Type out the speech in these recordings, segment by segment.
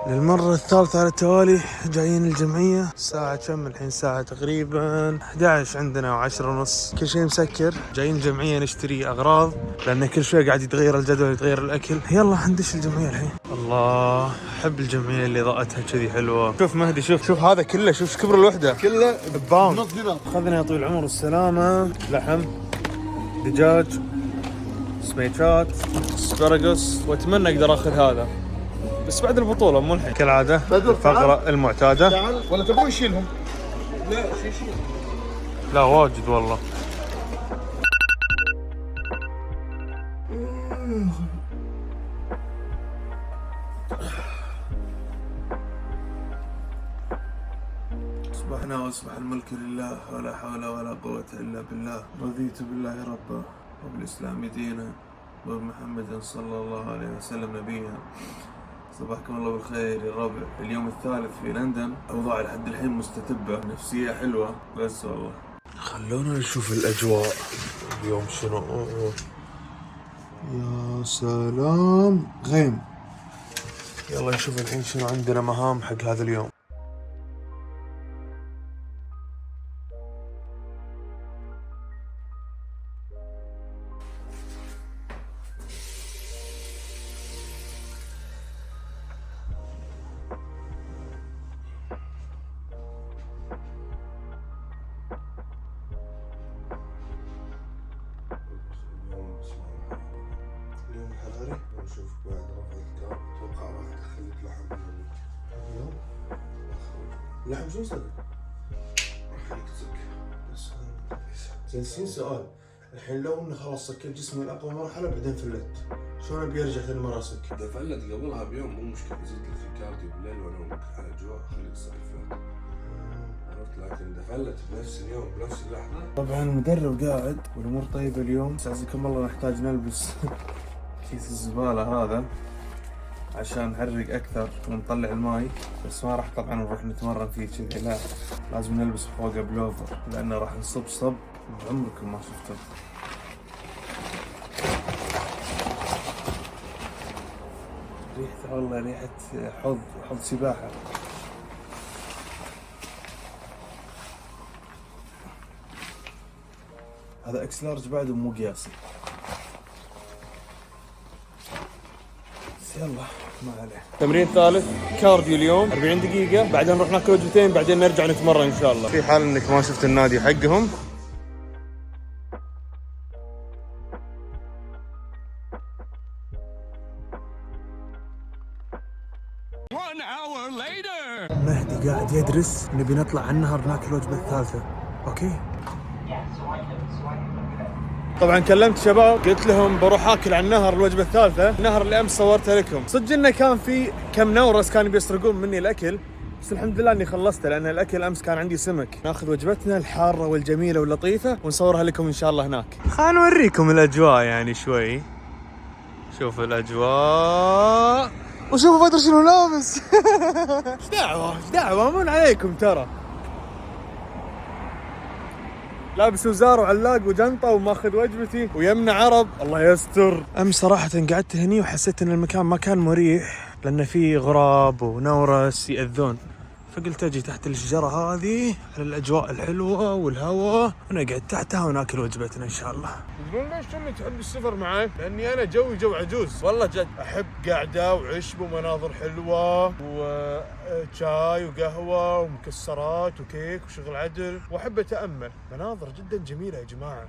للمرة الثالثة على التوالي جايين الجمعية. ساعة كم الحين؟ ساعة تقريبا 11 عندنا و10 ونص. كل شيء مسكر. جايين الجمعية نشتري أغراض لأن كل شوي قاعد يتغير الجدول، يتغير الأكل. يلا حندش الجمعية الحين. الله، أحب الجمعية اللي ضاءتها كذي حلوة. شوف مهدي، شوف هذا كله، شوف كبر الوحدة كله باوند. نص دينار. أخذنا يا طويل العمر والسلامة لحم، دجاج، سميتشات، اسبرغوس، واتمنى اقدر اخذ هذا بس بعد البطولة مو الحين. كالعادة الفقرة المعتادة. تعال ولا تبغون نشيلهم؟ لا شيل. لا واجد والله. أصبحنا وأصبح الملك لله ولا حول ولا قوة إلا بالله. رضيت بالله ربا وبالإسلام دينا وبمحمد صلى الله عليه وسلم نبيا. صباحكم الله بالخير يا الربع. اليوم الثالث في لندن. أوضاع لحد الحين مستتبة، نفسية حلوة بس والله. خلونا نشوف الأجواء اليوم شنو. يا سلام، غيم. يلا نشوف الحين شنو عندنا مهام حق هذا اليوم. اليوم الحراري نشوف بعد رفع الكاب. اتوقع راح ادخل لك لحم اليوم. لحم شو صدق؟ راح اخليك تسك بس. زين سؤال الحين، لو انه خلاص سكت جسمي لاقوى مرحله بعدين فلت، شلون ابي ارجع ثاني مره اسك؟ اذا فلت قبلها بيوم مو مشكله، زيد لك الكارديو بالليل ونومك على اجواء خليك سالفه. عرفت؟ لكن اذا فلت بنفس اليوم بنفس اللحظه. طبعا المدرب قاعد والامور طيبه اليوم. عزكم الله نحتاج نلبس كيس الزباله هذا عشان نحرق اكثر ونطلع الماي، بس ما راح طبعا نروح نتمرن فيه كذي، لا لازم نلبس فوقه بلوفر لانه راح نصب صب عمركم ما شفته. ريحته والله ريحه حوض سباحه. هذا اكس لارج بعد ومو قياسي. يلا ما عليه. تمرين ثالث كارديو اليوم 40 دقيقة، بعدين نروح ناكل وجبتين، بعدين نرجع نتمرن ان شاء الله. في حال انك ما شفت النادي حقهم. مهدي قاعد يدرس، نبي نطلع على النهر ناكل الوجبة الثالثة. اوكي. طبعا كلمت شباب قلت لهم بروح اكل على النهر الوجبه الثالثه، النهر اللي امس صورته لكم. صدق انه كان في كم نورس كانوا بيسرقون مني الاكل، بس الحمد لله اني خلصته لان الاكل امس كان عندي سمك. ناخذ وجبتنا الحاره والجميله واللطيفه ونصورها لكم ان شاء الله هناك. خلينا نوريكم الاجواء يعني شوي. شوف الاجواء وشوفوا بدر شنو لابس. ايش دعوه مو عليكم ترى. لابس وزار وعلاق وجنطة وماخذ وجبتي ويمنا عرب الله يستر. أمس صراحة قعدت هني وحسيت إن المكان ما كان مريح لأن فيه غراب ونورس يأذون، فقلت أجي تحت الشجرة هذه على الأجواء الحلوة والهواء ونقعد تحتها وناكل وجبتنا إن شاء الله. تقولون ليش إنك تحب السفر معي؟ لأني أنا جو عجوز والله جد. أحب قعدة وعشب ومناظر حلوة وشاي وقهوة ومكسرات وكيك وشغل عدل، وأحب أتأمل. مناظر جدا جميلة يا جماعة.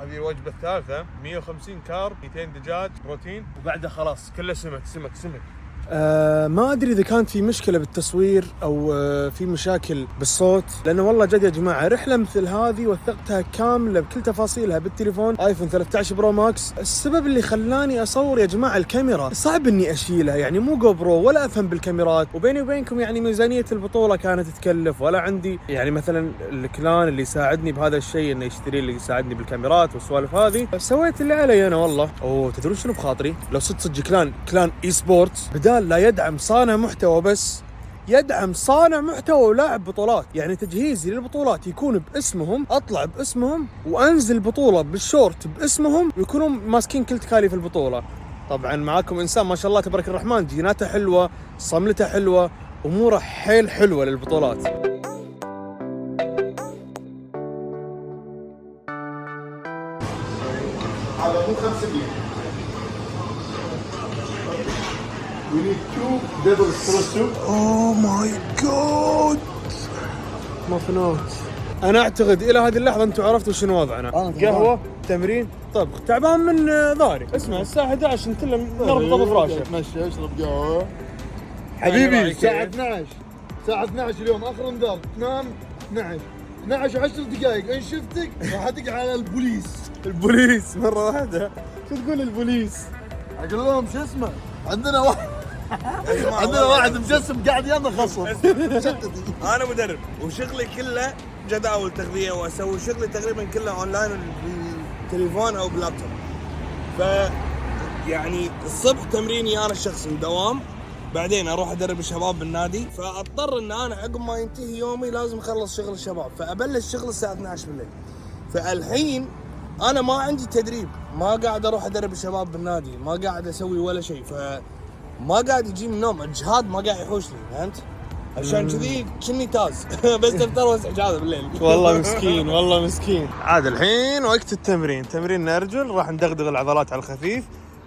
هذه الوجبة الثالثة 150 كارب، 200 دجاج بروتين، وبعدها خلاص كله سمك. ما أدري إذا كانت في مشكلة بالتصوير أو في مشاكل بالصوت، لأنه والله جد يا جماعة رحلة مثل هذه وثقتها كاملة بكل تفاصيلها بالتليفون آيفون 13 برو ماكس. السبب اللي خلاني أصور يا جماعة الكاميرا، صعب إني أشيلها، يعني مو جو برو ولا أفهم بالكاميرات، وبيني وبينكم يعني ميزانية البطولة كانت تكلف، ولا عندي يعني مثلا الكلان اللي يساعدني بهذا الشيء إنه يشتري اللي يساعدني بالكاميرات والسوالف هذه. سويت اللي علي أنا والله. تدرون شنو بخاطري؟ لو صدق كلان إي سبورتس بدال لا يدعم صانع محتوى بس يدعم صانع محتوى ولاعب بطولات. يعني تجهيزي للبطولات يكون باسمهم، اطلع باسمهم، وانزل بطولة بالشورت باسمهم، ويكونوا ماسكين كل تكاليف البطولة. طبعا معاكم انسان ما شاء الله تبارك الرحمن، جيناته حلوة، صملته حلوة، اموره حيل حلوة للبطولات. هذا مو 500. We need 2 double espresso. اوه ماي جاد، مفنوت. انا اعتقد الى هذه اللحظه انتم عرفتوا شنو وضعنا. قهوه، تمرين، طبخ. تعبان من ظهري. اسمع الساعه 11 انت نربطه بفراشه. تمشي اشرب قهوه حبيبي الساعه 12. الساعه 12 اليوم اخر انذار تنام. 12 10 دقائق ان شفتك راح تقع على البوليس. البوليس مره واحده. شو تقول البوليس؟ اقول لهم شو اسمه، عندنا واحد مجسم قاعد يانا خصم. انا مدرب وشغلي كله جداول تغذيه، واسوي شغلي تقريبا كله اونلاين بالتليفون او باللابتوب. ف يعني الصبح تمريني انا الشخصي ودوام، بعدين اروح ادرب الشباب بالنادي، فاضطر ان انا عقب ما ينتهي يومي لازم اخلص شغل الشباب، فابلش شغل الساعه 12 بالليل. فالحين انا ما عندي تدريب، ما قاعد اروح ادرب الشباب بالنادي، ما قاعد اسوي ولا شيء، فما قاعد يجيني النوم، اجهاد ما قاعد يحوشني، فهمت؟ عشان كذي كني تاز بس تفتر واسع هذا بالليل. والله مسكين، والله مسكين. عاد الحين وقت التمرين، تمرين ارجل، راح ندغدغ العضلات على الخفيف،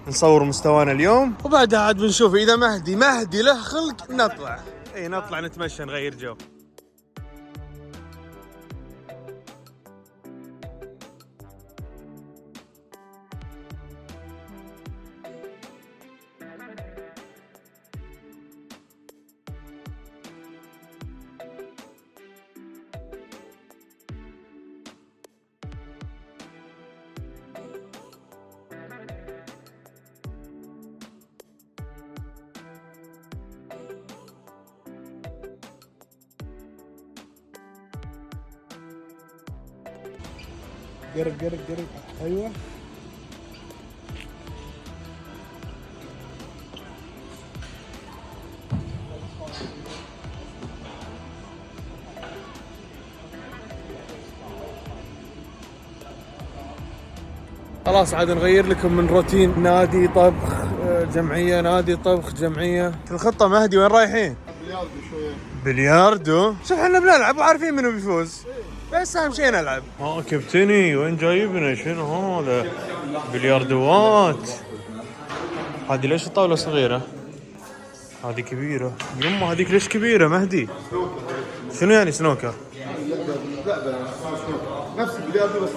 نصور مستوانا اليوم، وبعدها عاد بنشوف اذا مهدي له خلق نطلع. اي نطلع نتمشى نغير جو. قرب ايوه. خلاص عاد نغير لكم من روتين نادي طبخ جمعية، نادي طبخ جمعية. الخطة مهدي وين رايحين؟ بلياردو شويه. بلياردو؟ شوف احنا بنلعب وعارفين منو بيفوز، بس اهم شيء نلعب. كابتني وين جايبنا؟ شنو هذا؟ بلياردوات. هذه ليش الطاولة صغيرة؟ هذه كبيرة. يمه هذيك ليش كبيرة مهدي؟ شنو يعني سنوكر؟ نفس البلياردو بس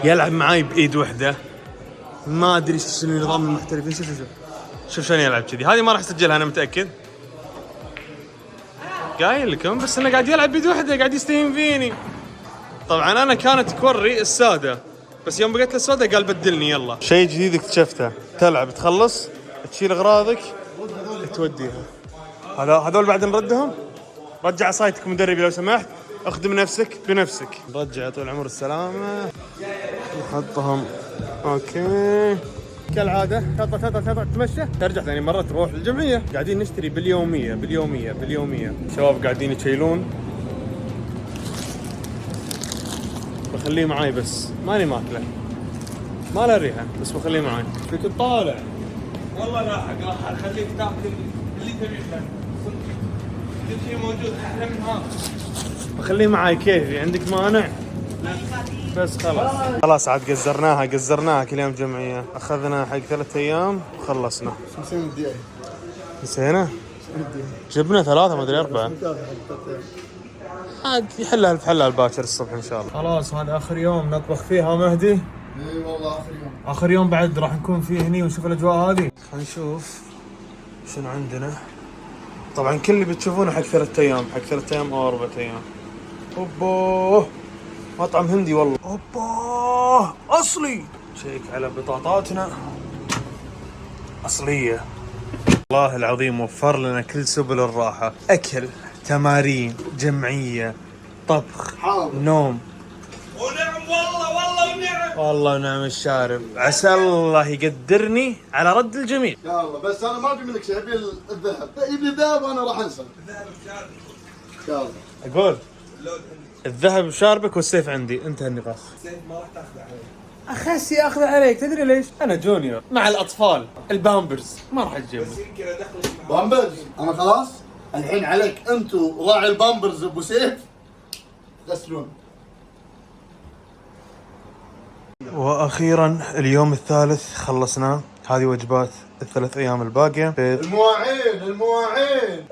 يلعب معاي بايد واحده، ما ادري شنو نظام المحترفين. شوف شلون يلعب كذي. هذه ما راح اسجلها انا متاكد، قايل لكم، بس انه قاعد يلعب بايد واحده، قاعد يستهين فيني. طبعا انا كانت كوري الساده، بس يوم بقيت له الساده قال بدلني. يلا شيء جديد اكتشفته، تلعب تخلص تشيل اغراضك توديها. هذول بعد نردهم. رجع عصايتك مدربي لو سمحت، اخدم نفسك بنفسك. رجع طول العمر السلامه، نحطهم. اوكي كالعاده تطلع تمشى، ترجع ثاني مره تروح الجمعيه. قاعدين نشتري باليوميه. شباب قاعدين يشيلون، بخليه معاي بس ماني ماكله، ما له ريحه، بس بخليه معاي. كنت طالع والله راح اخليك تاكل اللي تبيه، كل شيء موجود احلى من هذا. بخليه معاي كيفي. عندك مانع؟ بس خلاص عاد قزرناها كل يوم جمعيه. اخذنا حق 3 ايام وخلصنا. نسينا جبنا 3 ما ادري 4. عاد يحلها بحلها الباكر الصبح ان شاء الله. خلاص هذا اخر يوم نطبخ فيها مهدي. اي والله اخر يوم بعد راح نكون فيه هني ونشوف الاجواء هذه. نشوف شنو عندنا. طبعا كل اللي بتشوفونه حق 3 ايام، حق 3 ايام او 4 ايام. اوبوه مطعم هندي والله. اوبوه اصلي. شيك على بطاطاتنا اصليه. والله العظيم وفر لنا كل سبل الراحه، اكل، تمارين، جمعية، طبخ، حاضر. نوم. ونعم والله ونعم. والله ونعم الشارب. عسى الله يقدرني على رد الجميل. يا الله بس انا ما ابي منك شيء، ابي الذهب، يجيب لي الذهب وانا راح انسى. الذهب بشارب. ان شاء الله. اقول اللود الذهب بشاربك والسيف عندي، انتهى النقاش. السيف ما راح تاخذه عليه. اخسي اخذ عليك، تدري ليش؟ انا جونيور مع الاطفال، البامبرز ما راح تجيب. بس يمكن ادخلك معاه. بامبرز انا خلاص الحين عليك انتو راعي البامبرز ابو سيف غسلون. واخيرا اليوم الثالث خلصناه. هذه وجبات الثلاث ايام الباقيه. بيض. المواعين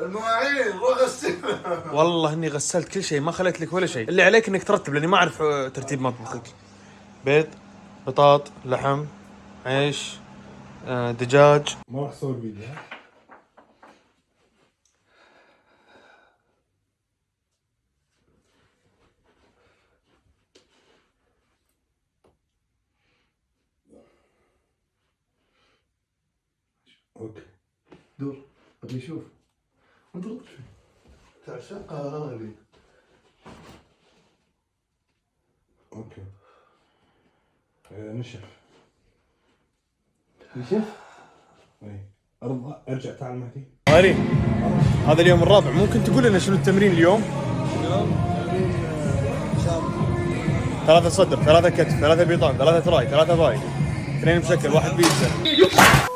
روح غسلها. والله اني غسلت كل شيء، ما خليت لك ولا شيء. اللي عليك انك ترتب، لاني ما اعرف ترتيب مطبخك. بيض، بطاط، لحم، عيش، دجاج. ما راح اسوي فيديو. اوكي دور ابي اشوف. انطر تعشقها هذه. اوكي. نشف. اي ارجع تعال مهدي. غالي، هذا اليوم الرابع. ممكن تقول لنا شنو التمرين اليوم؟ شاب 3 صدر، 3 كتف، 3 بيطان، 3 تراي، 3 باي، 2 مشكل، 1 بيتزا.